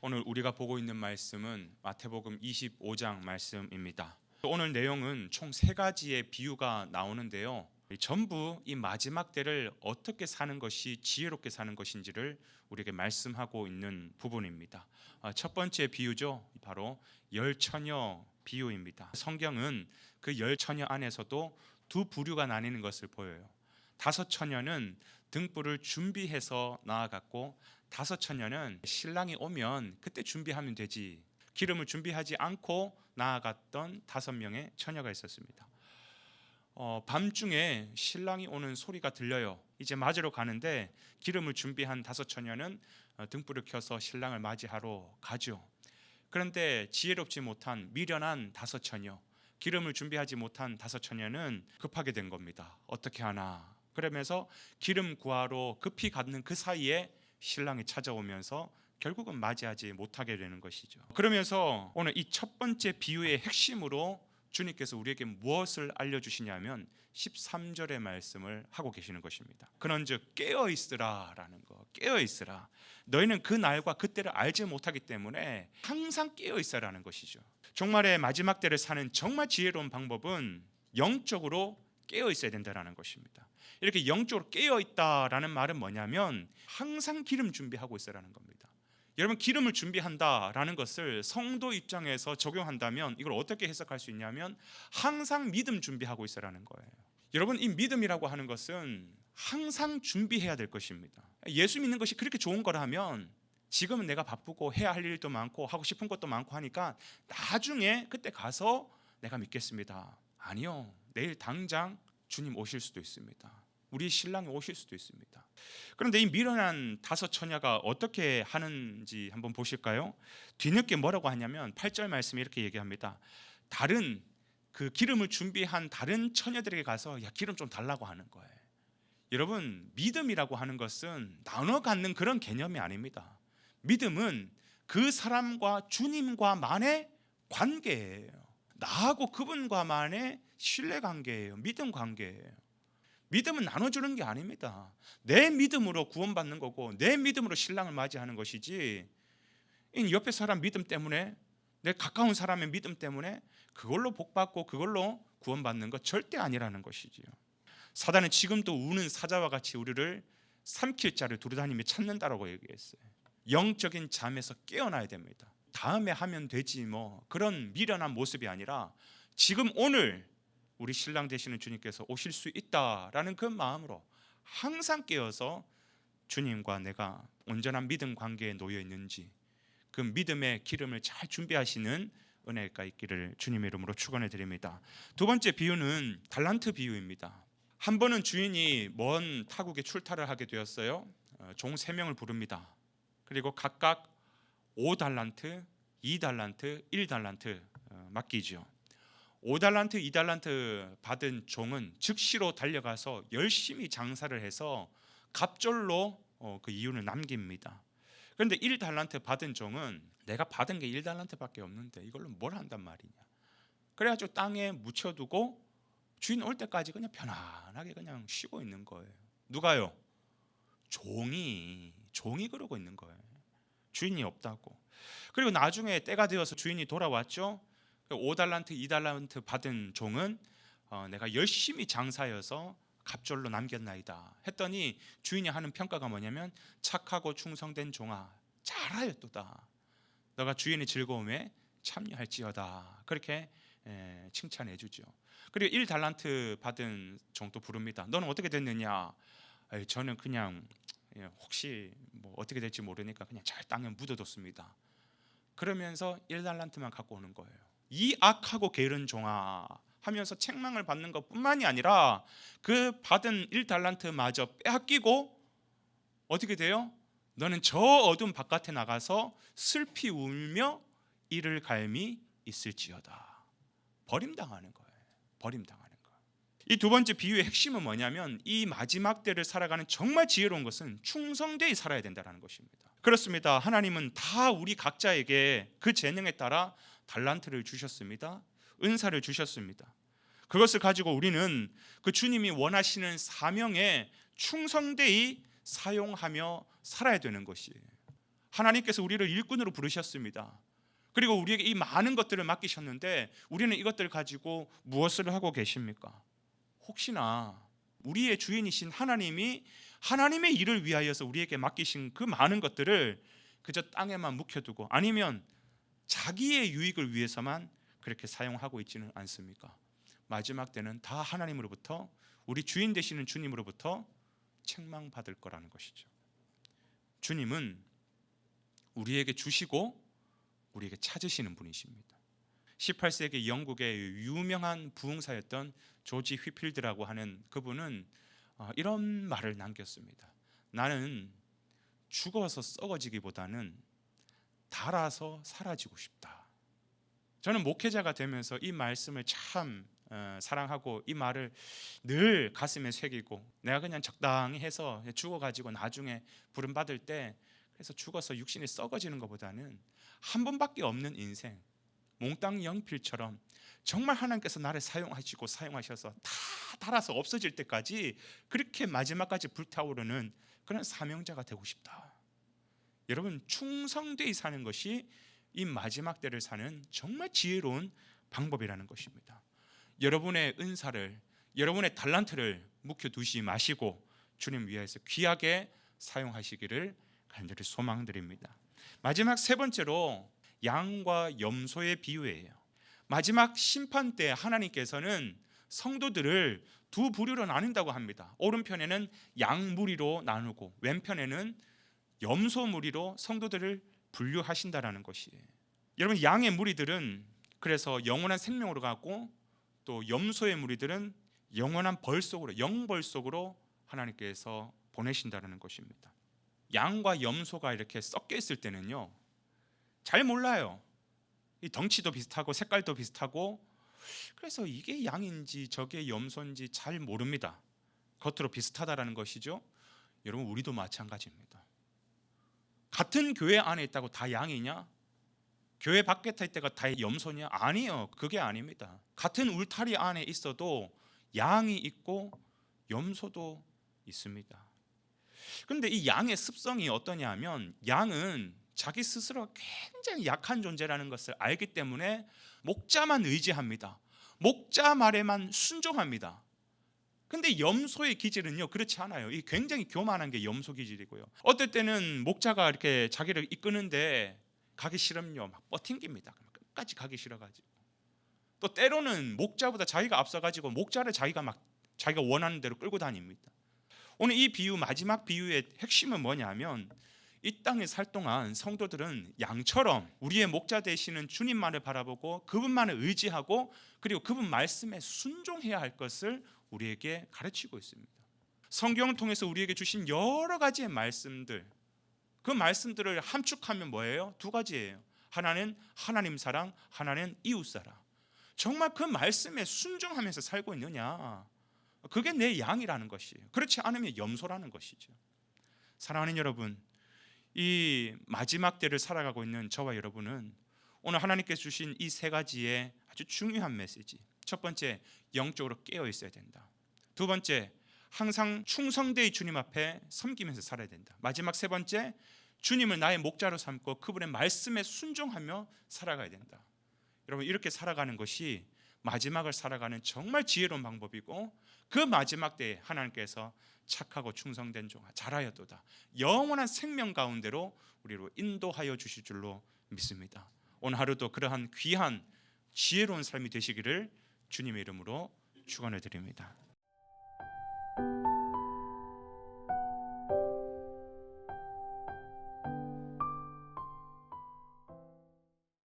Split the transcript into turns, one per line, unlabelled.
오늘 우리가 보고 있는 말씀은 마태복음 25장 말씀입니다. 오늘 내용은 총 3가지의 비유가 나오는데요. 전부 이 마지막 때를 어떻게 사는 것이 지혜롭게 사는 것인지를 우리에게 말씀하고 있는 부분입니다. 첫 번째 비유죠. 바로 열처녀 비유입니다. 성경은 그 열처녀 안에서도 두 부류가 나뉘는 것을 보여요. 5처녀는 등불을 준비해서 나아갔고 5처녀는 신랑이 오면 그때 준비하면 되지, 기름을 준비하지 않고 나아갔던 5명의 처녀가 있었습니다. 밤중에 신랑이 오는 소리가 들려요. 이제 맞으러 가는데 기름을 준비한 5처녀는 등불을 켜서 신랑을 맞이하러 가죠. 그런데 지혜롭지 못한 미련한 5처녀, 기름을 준비하지 못한 5처녀는 급하게 된 겁니다. 어떻게 하나 그러면서 기름 구하러 급히 가는 그 사이에 신랑이 찾아오면서 결국은 맞이하지 못하게 되는 것이죠. 그러면서 오늘 이 첫 번째 비유의 핵심으로 주님께서 우리에게 무엇을 알려주시냐면 13절의 말씀을 하고 계시는 것입니다. 그런즉 깨어있으라 라는 거. 깨어있으라. 너희는 그 날과 그때를 알지 못하기 때문에 항상 깨어있으라는 것이죠. 종말의 마지막 때를 사는 정말 지혜로운 방법은 영적으로 깨어있어야 된다는 것입니다. 이렇게 영적으로 깨어있다라는 말은 뭐냐면 항상 기름 준비하고 있어라는 겁니다. 여러분, 기름을 준비한다라는 것을 성도 입장에서 적용한다면 이걸 어떻게 해석할 수 있냐면 항상 믿음 준비하고 있어라는 거예요. 여러분, 이 믿음이라고 하는 것은 항상 준비해야 될 것입니다. 예수 믿는 것이 그렇게 좋은 거라면 지금은 내가 바쁘고 해야 할 일도 많고 하고 싶은 것도 많고 하니까 나중에 그때 가서 내가 믿겠습니다. 아니요, 내일 당장 주님 오실 수도 있습니다. 우리 신랑이 오실 수도 있습니다. 그런데 이 미련한 5처녀가 어떻게 하는지 한번 보실까요? 뒤늦게 뭐라고 하냐면 8절 말씀에 이렇게 얘기합니다. 다른 그 기름을 준비한 다른 처녀들에게 가서 야, 기름 좀 달라고 하는 거예요. 여러분, 믿음이라고 하는 것은 나눠 갖는 그런 개념이 아닙니다. 믿음은 그 사람과 주님과만의 관계예요. 나하고 그분과만의 신뢰 관계예요. 믿음 관계예요. 믿음은 나눠주는 게 아닙니다. 내 믿음으로 구원받는 거고 내 믿음으로 신랑을 맞이하는 것이지, 옆에 사람 믿음 때문에, 내 가까운 사람의 믿음 때문에 그걸로 복받고 그걸로 구원받는 것 절대 아니라는 것이지요. 사단은 지금도 우는 사자와 같이 우리를 삼킬 자를 두루다니며 찾는다라고 얘기했어요. 영적인 잠에서 깨어나야 됩니다. 다음에 하면 되지 뭐 그런 미련한 모습이 아니라 지금 오늘 우리 신랑 되시는 주님께서 오실 수 있다라는 그 마음으로 항상 깨어서 주님과 내가 온전한 믿음 관계에 놓여 있는지 그 믿음의 기름을 잘 준비하시는 은혜가 있기를 주님의 이름으로 축원해 드립니다. 두 번째 비유는 달란트 비유입니다. 한 번은 주인이 먼 타국에 출타를 하게 되었어요. 종 3명을 부릅니다. 그리고 각각 5달란트, 2달란트, 1달란트 맡기죠. 5달란트, 2달란트 받은 종은 즉시로 달려가서 열심히 장사를 해서 갑절로 그 이윤을 남깁니다. 그런데 1달란트 받은 종은 내가 받은 게 1달란트밖에 없는데 이걸로 뭘 한단 말이냐. 그래가지고 땅에 묻혀두고 주인 올 때까지 그냥 편안하게 그냥 쉬고 있는 거예요. 누가요? 종이 그러고 있는 거예요. 주인이 없다고. 그리고 나중에 때가 되어서 주인이 돌아왔죠. 5달란트, 2달란트 받은 종은 내가 열심히 장사여서 갑절로 남겼나이다 했더니 주인이 하는 평가가 뭐냐면 착하고 충성된 종아, 잘하였도다. 너가 주인의 즐거움에 참여할지어다. 그렇게 칭찬해 주죠. 그리고 1달란트 받은 종도 부릅니다. 너는 어떻게 됐느냐? 저는 그냥 혹시 뭐 어떻게 될지 모르니까 그냥 잘 땅에 묻어뒀습니다. 그러면서 1달란트만 갖고 오는 거예요. 이 악하고 게으른 종아 하면서 책망을 받는 것뿐만이 아니라 그 받은 1달란트마저 빼앗기고 어떻게 돼요? 너는 저 어둠 바깥에 나가서 슬피 울며 이를 갈미 있을지어다. 버림당하는 거예요. 버림당하는 거. 이 두 번째 비유의 핵심은 뭐냐면 이 마지막 때를 살아가는 정말 지혜로운 것은 충성되이 살아야 된다는 것입니다. 그렇습니다. 하나님은 다 우리 각자에게 그 재능에 따라 달란트를 주셨습니다. 은사를 주셨습니다. 그것을 가지고 우리는 그 주님이 원하시는 사명에 충성되이 사용하며 살아야 되는 것이에요. 하나님께서 우리를 일꾼으로 부르셨습니다. 그리고 우리에게 이 많은 것들을 맡기셨는데 우리는 이것들을 가지고 무엇을 하고 계십니까? 혹시나 우리의 주인이신 하나님이 하나님의 일을 위하여서 우리에게 맡기신 그 많은 것들을 그저 땅에만 묵혀두고 아니면 자기의 유익을 위해서만 그렇게 사용하고 있지는 않습니까? 마지막 때는 다 하나님으로부터, 우리 주인 되시는 주님으로부터 책망받을 거라는 것이죠. 주님은 우리에게 주시고 우리에게 찾으시는 분이십니다. 18세기 영국의 유명한 부흥사였던 조지 휘필드라고 하는 그분은 이런 말을 남겼습니다. 나는 죽어서 썩어지기보다는 닳아서 사라지고 싶다. 저는 목회자가 되면서 이 말씀을 참 사랑하고 이 말을 늘 가슴에 새기고, 내가 그냥 적당히 해서 죽어가지고 나중에 부름받을 때 그래서 죽어서 육신이 썩어지는 것보다는 한 번밖에 없는 인생, 몽땅 연필처럼 정말 하나님께서 나를 사용하셔서 다 닳아서 없어질 때까지 그렇게 마지막까지 불타오르는 그런 사명자가 되고 싶다. 여러분, 충성되이 사는 것이 이 마지막 때를 사는 정말 지혜로운 방법이라는 것입니다. 여러분의 은사를, 여러분의 달란트를 묵혀두지 마시고 주님 위하여서 귀하게 사용하시기를 간절히 소망드립니다. 마지막 세 번째로 양과 염소의 비유예요. 마지막 심판 때 하나님께서는 성도들을 두 부류로 나눈다고 합니다. 오른편에는 양 무리로 나누고 왼편에는 염소 무리로 성도들을 분류하신다라는 것이에요. 여러분, 양의 무리들은 그래서 영원한 생명으로 가고, 또 염소의 무리들은 영원한 벌 속으로, 영벌 속으로 하나님께서 보내신다라는 것입니다. 양과 염소가 이렇게 섞여 있을 때는요, 잘 몰라요. 이 덩치도 비슷하고 색깔도 비슷하고, 그래서 이게 양인지 저게 염소인지 잘 모릅니다. 겉으로 비슷하다라는 것이죠. 여러분, 우리도 마찬가지입니다. 같은 교회 안에 있다고 다 양이냐? 교회 밖에 있을 때가 다 염소냐? 아니요, 그게 아닙니다. 같은 울타리 안에 있어도 양이 있고 염소도 있습니다. 그런데 이 양의 습성이 어떠냐면, 양은 자기 스스로가 굉장히 약한 존재라는 것을 알기 때문에 목자만 의지합니다. 목자 말에만 순종합니다. 근데 염소의 기질은요, 그렇지 않아요. 이 굉장히 교만한 게 염소 기질이고요. 어떨 때는 목자가 이렇게 자기를 이끄는데 가기 싫으면요, 막 버팅깁니다. 끝까지 가기 싫어가지고. 또 때로는 목자보다 자기가 앞서가지고 목자를 자기가 원하는 대로 끌고 다닙니다. 오늘 이 비유, 마지막 비유의 핵심은 뭐냐면, 이 땅에 살 동안 성도들은 양처럼 우리의 목자 되시는 주님만을 바라보고 그분만을 의지하고, 그리고 그분 말씀에 순종해야 할 것을 우리에게 가르치고 있습니다. 성경을 통해서 우리에게 주신 여러 가지의 말씀들, 그 말씀들을 함축하면 뭐예요? 두 가지예요. 하나는 하나님 사랑, 하나는 이웃 사랑. 정말 그 말씀에 순종하면서 살고 있느냐? 그게 내 양이라는 것이에요. 그렇지 않으면 염소라는 것이죠. 사랑하는 여러분, 이 마지막 때를 살아가고 있는 저와 여러분은 오늘 하나님께서 주신 이 세 가지의 아주 중요한 메시지, 첫 번째, 영적으로 깨어 있어야 된다. 두 번째, 항상 충성되이 주님 앞에 섬기면서 살아야 된다. 마지막 세 번째, 주님을 나의 목자로 삼고 그분의 말씀에 순종하며 살아가야 된다. 여러분, 이렇게 살아가는 것이 마지막을 살아가는 정말 지혜로운 방법이고, 그 마지막 때에 하나님께서 착하고 충성된 종아 잘하였도다, 영원한 생명 가운데로 우리로 인도하여 주실 줄로 믿습니다. 오늘 하루도 그러한 귀한 지혜로운 삶이 되시기를 주님의 이름으로 축원을 드립니다.